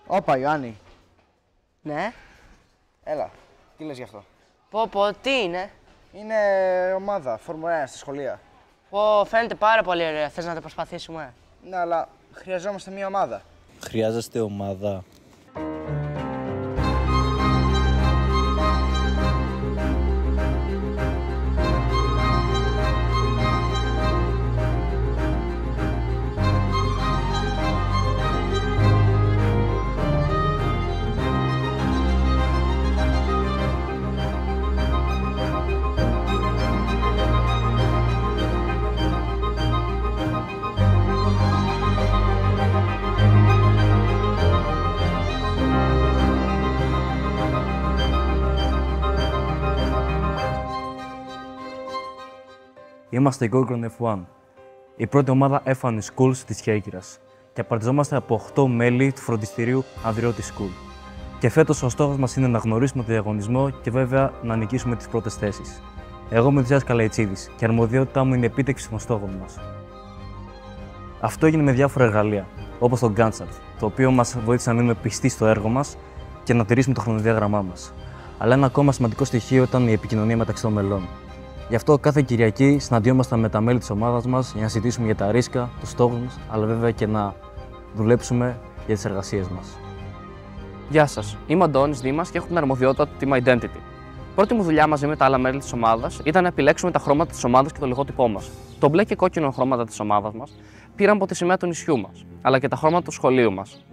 Όπα, Ιωάννη. Ναι. Έλα, τι λες γι' αυτό? Πω, τι είναι? Είναι ομάδα, Φόρμουλα 1 στη σχολεία. Πω, φαίνεται πάρα πολύ ωραία. Θες να το προσπαθήσουμε? Ναι, αλλά χρειαζόμαστε μια ομάδα. Χρειάζεστε ομάδα. Είμαστε η Gorgon F1, η πρώτη ομάδα F1 Schools της Κέρκυρας και απαρτιζόμαστε από 8 μέλη του φροντιστηρίου Ανδριώτη School. Και φέτος ο στόχος μας είναι να γνωρίσουμε το διαγωνισμό και βέβαια να νικήσουμε τις πρώτες θέσεις. Εγώ είμαι ο Διάς Καλαϊτσίδης και η αρμοδιότητά μου είναι η επίτευξη των στόχων μας. Αυτό έγινε με διάφορα εργαλεία, όπως το Gantt chart, το οποίο μας βοήθησε να μείνουμε πιστοί στο έργο μας και να τηρήσουμε το χρονοδιάγραμμά μας. Αλλά ένα ακόμα σημαντικό στοιχείο ήταν η επικοινωνία μεταξύ των μελών. Γι' αυτό κάθε Κυριακή συναντιόμασταν με τα μέλη της ομάδας μας για να συζητήσουμε για τα ρίσκα, τους στόχους μας, αλλά βέβαια και να δουλέψουμε για τις εργασίες μας. Γεια σας, είμαι ο Αντώνης Δήμας και έχω την αρμοδιότητα του Team Identity. Πρώτη μου δουλειά μαζί με τα άλλα μέλη της ομάδας ήταν να επιλέξουμε τα χρώματα της ομάδας και το λογότυπό μας. Το μπλε και κόκκινο χρώματα της ομάδας μας πήραν από τη σημαία του νησιού μας, αλλά και τα χρώματα του σχολείου μας.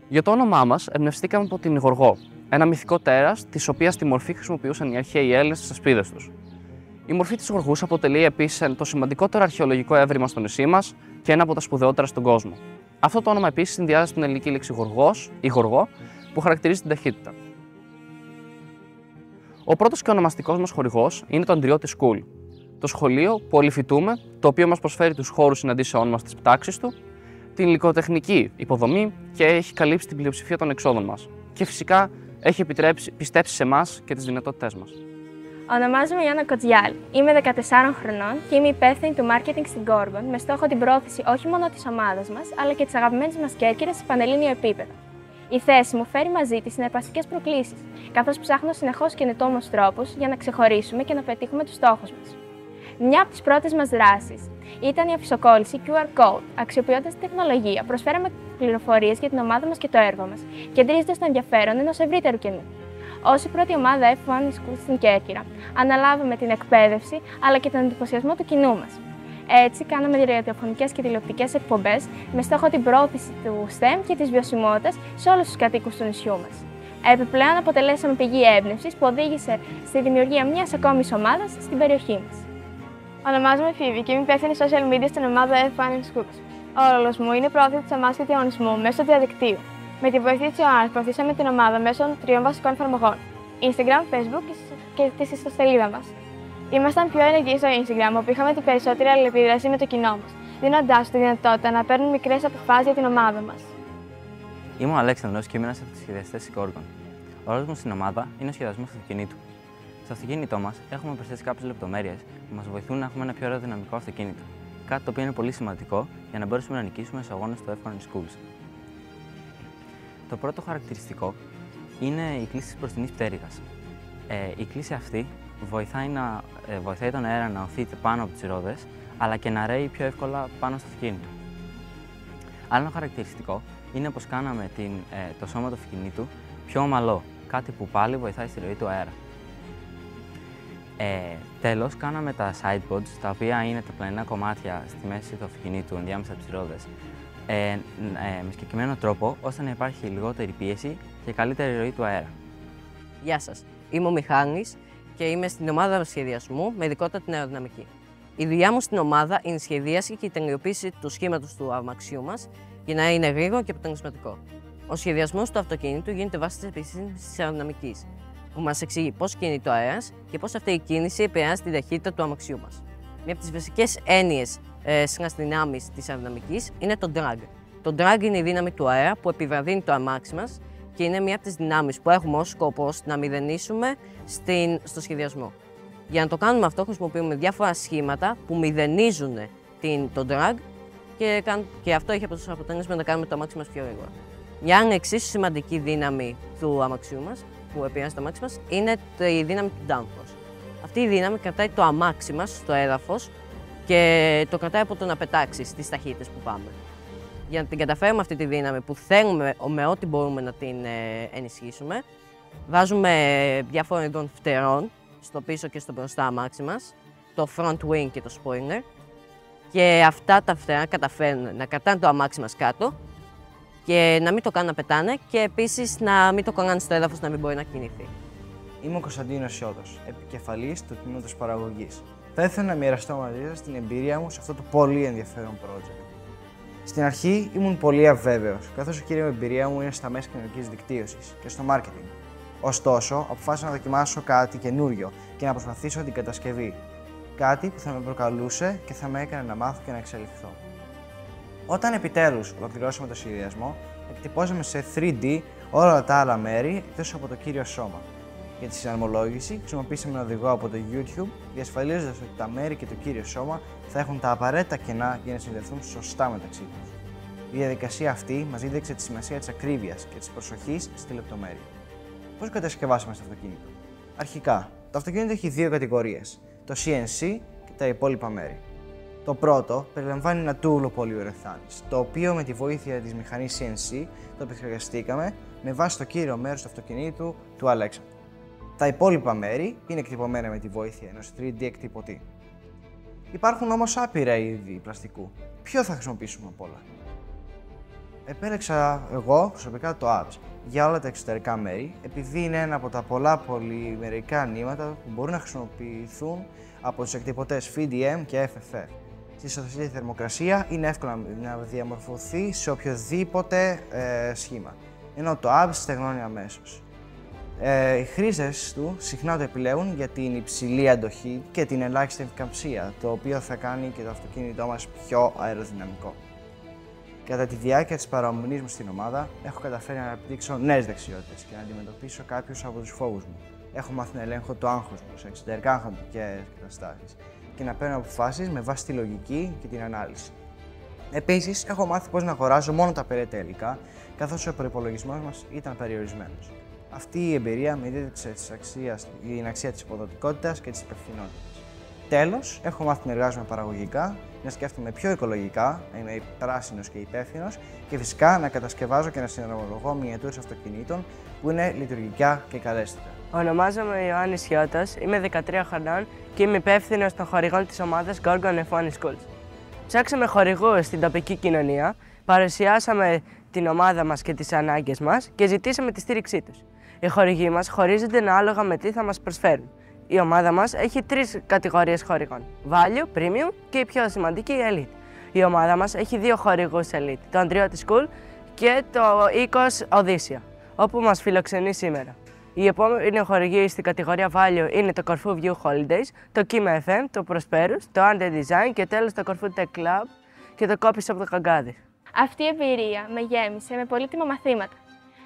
Για το όνομά μας εμπνευστήκαμε από την Γοργό, ένα μυθικό τέρας, της οποίας τη μορφή χρησιμοποιούσαν οι αρχαίοι Έλληνες στις ασπίδες τους. Η μορφή της Γοργούς αποτελεί επίσης το σημαντικότερο αρχαιολογικό έβριμα στο νησί μας και ένα από τα σπουδαιότερα στον κόσμο. Αυτό το όνομα επίσης συνδυάζεται στην ελληνική λέξη γοργός ή γοργό, που χαρακτηρίζει την ταχύτητα. Ο πρώτος και ονομαστικός μας χορηγός είναι το Ανδριώτη School, το σχολείο που ολυφητούμε, το οποίο μας προσφέρει τους χώρους συναντήσεών μας στις πτάξεις του, την υλικοτεχνική υποδομή και έχει καλύψει την πλειοψηφία των εξόδων μας. Και φυσικά έχει πιστέψει σε εμάς και τις δυνατότητές μας. Ονομάζομαι Ιάννα Κοτζιάλ. Είμαι 14 χρονών και είμαι υπεύθυνη του marketing στην Gorgon με στόχο την πρόθεση όχι μόνο της ομάδας μας, αλλά και της αγαπημένης μας Κέρκυρας σε πανελλήνιο επίπεδο. Η θέση μου φέρει μαζί της συναρπαστικές προκλήσεις, καθώς ψάχνω συνεχώς καινοτόμους τρόπους για να ξεχωρίσουμε και να πετύχουμε τους στόχους μας. Μια από τις πρώτες μας δράσεις ήταν η αφισοκόλληση QR Code. Αξιοποιώντας την τεχνολογία, προσφέραμε πληροφορίες για την ομάδα μας και το έργο μας, κεντρίζοντας το ενδιαφέρον ενός ευρύτερου κοινού. Ως η πρώτη ομάδα F1 School στην Κέρκυρα, αναλάβαμε την εκπαίδευση αλλά και τον εντυπωσιασμό του κοινού μας. Έτσι, κάναμε ραδιοφωνικές και τηλεοπτικές εκπομπές με στόχο την πρόθεση του STEM και της βιωσιμότητας σε όλους τους κατοίκους του νησιού μας. Επιπλέον, αποτελέσαμε πηγή έμπνευσης που οδήγησε στη δημιουργία μιας ακόμης ομάδας στην περιοχή μας. Ονομάζομαι Φίβη και είμαι υπεύθυνη social media στην ομάδα F1 Schools. Ο ρόλος μου είναι η πρόθεση της ομάδας και διαγωνισμού μέσω του διαδικτύου. Με τη βοήθεια της Ιωάννης προωθήσαμε την ομάδα μέσω 3 βασικών εφαρμογών: Instagram, Facebook και τη ιστοσελίδα μας. Ήμασταν πιο ενεργοί στο Instagram, όπου είχαμε την περισσότερη αλληλεπίδραση με το κοινό μας, δίνοντάς του τη δυνατότητα να παίρνουν μικρές αποφάσεις για την ομάδα μας. Είμαι ο Αλέξανδρος και είμαι ένας από τους σχεδιαστές της Gorgon. Ο ρόλος μου στην ομάδα είναι ο σχεδιασμός του αυτοκινήτου. Στο αυτοκίνητό μας έχουμε προσθέσει κάποιες λεπτομέρειες που μας βοηθούν να έχουμε ένα πιο αεροδυναμικό αυτοκίνητο. Κάτι το οποίο είναι πολύ σημαντικό για να μπορέσουμε να νικήσουμε στους αγώνες του F1 Schools. Το πρώτο χαρακτηριστικό είναι η κλίση της μπροστινής πτέρυγας. Η κλίση αυτή βοηθάει τον αέρα να οθείται πάνω από τις ρόδες, αλλά και να ρέει πιο εύκολα πάνω στο αυτοκίνητο. Άλλο ένα χαρακτηριστικό είναι πως κάναμε το σώμα του αυτοκινήτου πιο ομαλό, κάτι που πάλι βοηθάει στη ροή του αέρα. Τέλος, κάναμε τα sidepods, τα οποία είναι τα πλαϊνά κομμάτια στη μέση του αυτοκινήτου ενδιάμεσα από τις ρόδες, με συγκεκριμένο τρόπο ώστε να υπάρχει λιγότερη πίεση και καλύτερη ροή του αέρα. Γεια σας, είμαι ο Μιχάλης και είμαι στην ομάδα σχεδιασμού με ειδικότητα την αεροδυναμική. Η δουλειά μου στην ομάδα είναι η σχεδίαση και η τελειοποίηση του σχήματος του αμαξιού μας για να είναι γρήγορο και αποτελεσματικό. Ο σχεδιασμός του αυτοκίνητου γίνεται βάσει της επιστήμης της αεροδυναμικής, που μας εξηγεί πώς κινείται ο αέρας και πώς αυτή η κίνηση επηρεάζει την ταχύτητα του αμαξιού μας. Μία από τις βασικές έννοιες στις δυνάμεις της αεροδυναμικής είναι το drag. Το drag είναι η δύναμη του αέρα που επιβραδύνει το αμάξι μας και είναι μία από τις δυνάμεις που έχουμε ως σκοπό να μηδενίσουμε στο σχεδιασμό. Για να το κάνουμε αυτό, χρησιμοποιούμε διάφορα σχήματα που μηδενίζουν το drag και αυτό έχει αποτέλεσμα να κάνουμε το αμάξι μας πιο γρήγορα. Μια άλλη εξίσου σημαντική δύναμη του αμαξιού μας, που επηρεάζει το αμάξι μας, είναι η δύναμη του downforce. Αυτή η δύναμη κρατάει το αμάξι μας στο έδαφος και το κρατάει από το να πετάξει στις ταχύτητες που πάμε. Για να την καταφέρουμε αυτή τη δύναμη που θέλουμε με ό,τι μπορούμε να την ενισχύσουμε, βάζουμε διάφορων ειδών φτερών στο πίσω και στο μπροστά αμάξι μας, το front wing και το spoiler, και αυτά τα φτερά καταφέρνουν να κρατάνε το αμάξι μας κάτω και να μην το κάνουν να πετάνε και επίσης να μην το κολλάνε στο έδαφος, να μην μπορεί να κινηθεί. Είμαι ο Κωνσταντίνος Σιώτος, επικεφαλής του τμήματος παραγωγής. Θα ήθελα να μοιραστώ μαζί σας την εμπειρία μου σε αυτό το πολύ ενδιαφέρον project. Στην αρχή ήμουν πολύ αβέβαιος, καθώς η κύρια εμπειρία μου είναι στα μέσα κοινωνικής δικτύωσης και στο marketing. Ωστόσο, αποφάσισα να δοκιμάσω κάτι καινούριο και να προσπαθήσω την κατασκευή. Κάτι που θα με προκαλούσε και θα με έκανε να μάθω και να εξελιχθώ. Όταν επιτέλους ολοκληρώσαμε το σχεδιασμό, εκτυπώσαμε σε 3D όλα τα άλλα μέρη εκτός από το κύριο σώμα. Για τη συναρμολόγηση, χρησιμοποίησαμε ένα οδηγό από το YouTube, διασφαλίζοντας ότι τα μέρη και το κύριο σώμα θα έχουν τα απαραίτητα κενά για να συνδεθούν σωστά μεταξύ τους. Η διαδικασία αυτή μας δίδαξε τη σημασία της ακρίβειας και της προσοχής στη λεπτομέρεια. Πώς κατασκευάσαμε στο αυτοκίνητο? Αρχικά, το αυτοκίνητο έχει δύο κατηγορίες: το CNC και τα υπόλοιπα μέρη. Το πρώτο περιλαμβάνει ένα τούβλο πολυουρεθάνης, το οποίο με τη βοήθεια της μηχανής CNC το επεξεργαστήκαμε με βάση το κύριο μέρος του αυτοκινήτου του Αλέξανδρου. Τα υπόλοιπα μέρη είναι εκτυπωμένα με τη βοήθεια ενός 3D εκτυπωτή. Υπάρχουν όμως άπειρα είδη πλαστικού. Ποιο θα χρησιμοποιήσουμε απ' όλα? Επέλεξα εγώ προσωπικά το ABS για όλα τα εξωτερικά μέρη, επειδή είναι ένα από τα πολλά πολυμερικά νήματα που μπορούν να χρησιμοποιηθούν από τους εκτυπωτές FDM και FFF. Στη σωστή θερμοκρασία είναι εύκολο να διαμορφωθεί σε οποιοδήποτε σχήμα, ενώ το ABS στεγνώνει αμέσως. Οι χρήστες του συχνά το επιλέγουν για την υψηλή αντοχή και την ελάχιστη ευκαμψία, το οποίο θα κάνει και το αυτοκίνητό μας πιο αεροδυναμικό. Κατά τη διάρκεια της παραμονής μου στην ομάδα, έχω καταφέρει να αναπτύξω νέες δεξιότητες και να αντιμετωπίσω κάποιους από τους φόβους μου. Έχω μάθει να ελέγχω το άγχος μου σε εξωτερικά αγχωτικές καταστάσεις και να παίρνω αποφάσεις με βάση τη λογική και την ανάλυση. Επίσης, έχω μάθει πώς να αγοράζω μόνο τα απαραίτητα υλικά, καθώς ο προϋπολογισμός μας ήταν περιορισμένος. Αυτή η εμπειρία με δίδαξε την αξία της υποδοτικότητας και της υπευθυνότητας. Τέλος, έχω μάθει να εργάζομαι παραγωγικά, να σκέφτομαι πιο οικολογικά, να είμαι πράσινος και υπεύθυνος και φυσικά να κατασκευάζω και να συναρμολογώ μινιατούρες αυτοκινήτων που είναι λειτουργικά και καλέσθητα. Ονομάζομαι Ιωάννης Σιώτος, είμαι 13 χρονών και είμαι υπεύθυνος των χορηγών της ομάδας Gorgon F1 Schools. Ψάξαμε χορηγούς στην τοπική κοινωνία, παρουσιάσαμε την ομάδα μας και τις ανάγκες μας και ζητήσαμε τη στήριξή τους. Οι χορηγοί μας χωρίζονται ανάλογα με τι θα μας προσφέρουν. Η ομάδα μας έχει 3 κατηγορίες χορηγών: Value, Premium και η πιο σημαντική, Elite. Η ομάδα μας έχει 2 χορηγούς Elite, το Andrioti School και το Oikos Odysseia, όπου μας φιλοξενεί σήμερα. Οι επόμενοι χορηγοί στην κατηγορία Value είναι το Corfu View Holidays, το Kima FM, το Prosperous, το Under Design και τέλος το Corfu Tech Club και το Coffee Shop το Καγκάδι. Αυτή η εμπειρία με γέμισε με πολύτιμα μαθήματα.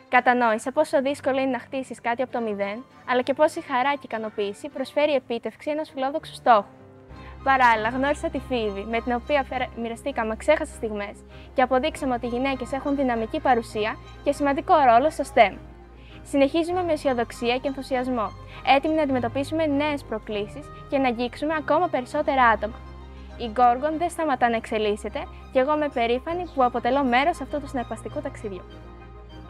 Κατανόησα πόσο δύσκολο είναι να χτίσεις κάτι από το μηδέν, αλλά και πόση χαρά και ικανοποίηση προσφέρει η επίτευξη ενός φιλόδοξου στόχου. Παράλληλα, γνώρισα τη Φίβη, με την οποία μοιραστήκαμε αξέχαστες στιγμές και αποδείξαμε ότι οι γυναίκες έχουν δυναμική παρουσία και σημαντικό ρόλο στο STEM. Συνεχίζουμε με αισιοδοξία και ενθουσιασμό, έτοιμοι να αντιμετωπίσουμε νέες προκλήσεις και να αγγίξουμε ακόμα περισσότερα άτομα. Η Gorgon δεν σταματά να εξελίσσεται και εγώ είμαι περήφανη που αποτελώ μέρος αυτού του συναρπαστικού ταξιδιού.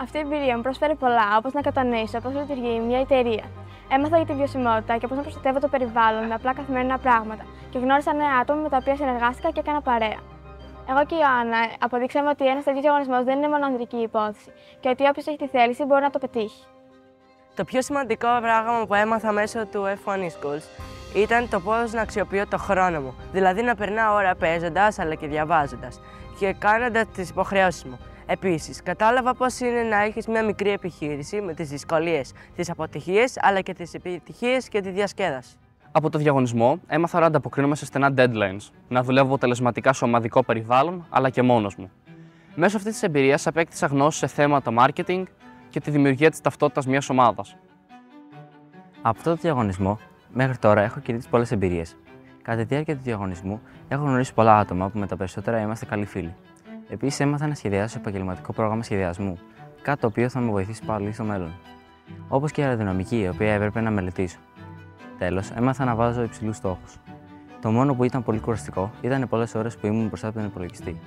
Αυτή η εμπειρία μου προσφέρει πολλά, όπως να κατανοήσω πώς λειτουργεί μια εταιρεία. Έμαθα για τη βιωσιμότητα και πώς να προστατεύω το περιβάλλον με απλά καθημερινά πράγματα και γνώρισα νέα άτομα με τα οποία συνεργάστηκα και έκανα παρέα. Εγώ και η Ιωάννα αποδείξαμε ότι ένας τέτοιος διαγωνισμός δεν είναι μόνο ανδρική υπόθεση και ότι όποιος έχει τη θέληση μπορεί να το πετύχει. Το πιο σημαντικό πράγμα που έμαθα μέσω του F1 Schools ήταν το πώς να αξιοποιώ το χρόνο μου. Δηλαδή να περνάω ώρα παίζοντας αλλά και διαβάζοντας και κάνοντας τις υποχρεώσεις μου. Επίσης, κατάλαβα πώς είναι να έχεις μια μικρή επιχείρηση με τις δυσκολίες, τις αποτυχίες αλλά και τις επιτυχίες και τη διασκέδαση. Από το διαγωνισμό έμαθα να ανταποκρίνομαι σε στενά deadlines, να δουλεύω αποτελεσματικά σε ομαδικό περιβάλλον αλλά και μόνος μου. Μέσω αυτής της εμπειρίας απέκτησα γνώση σε θέματα marketing και τη δημιουργία της ταυτότητας μιας ομάδας. Από αυτό το διαγωνισμό, μέχρι τώρα έχω κερδίσει πολλές εμπειρίες. Κατά τη διάρκεια του διαγωνισμού, έχω γνωρίσει πολλά άτομα που με τα περισσότερα είμαστε καλοί φίλοι. Επίσης, έμαθα να σχεδιάσω επαγγελματικό πρόγραμμα σχεδιασμού, κάτι το οποίο θα με βοηθήσει πάλι στο μέλλον. Όπως και η αεροδυναμική, η οποία έπρεπε να μελετήσω. Τέλος, έμαθα να βάζω υψηλούς στόχους. Το μόνο που ήταν πολύ κουραστικό ήταν οι πολλές ώρες που ήμουν μπροστά από τον υπολογιστή.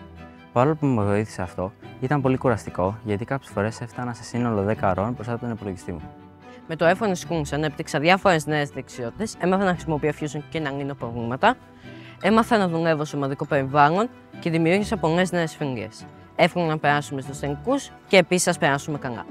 Παρόλο που με βοήθησε αυτό, ήταν πολύ κουραστικό γιατί κάποιες φορές έφτανα σε σύνολο 10 ώρων μπροστά από τον υπολογιστή μου. Με το iPhone Schools ανέπτυξα διάφορες νέες δεξιότητες, έμαθα να χρησιμοποιώ Fusion και να λύνω προβλήματα, έμαθα να δουλεύω σε ομαδικό περιβάλλον και δημιούργησα πολλές νέες φιλίες. Εύχομαι να περάσουμε στους τελικούς και επίσης να περάσουμε καλά.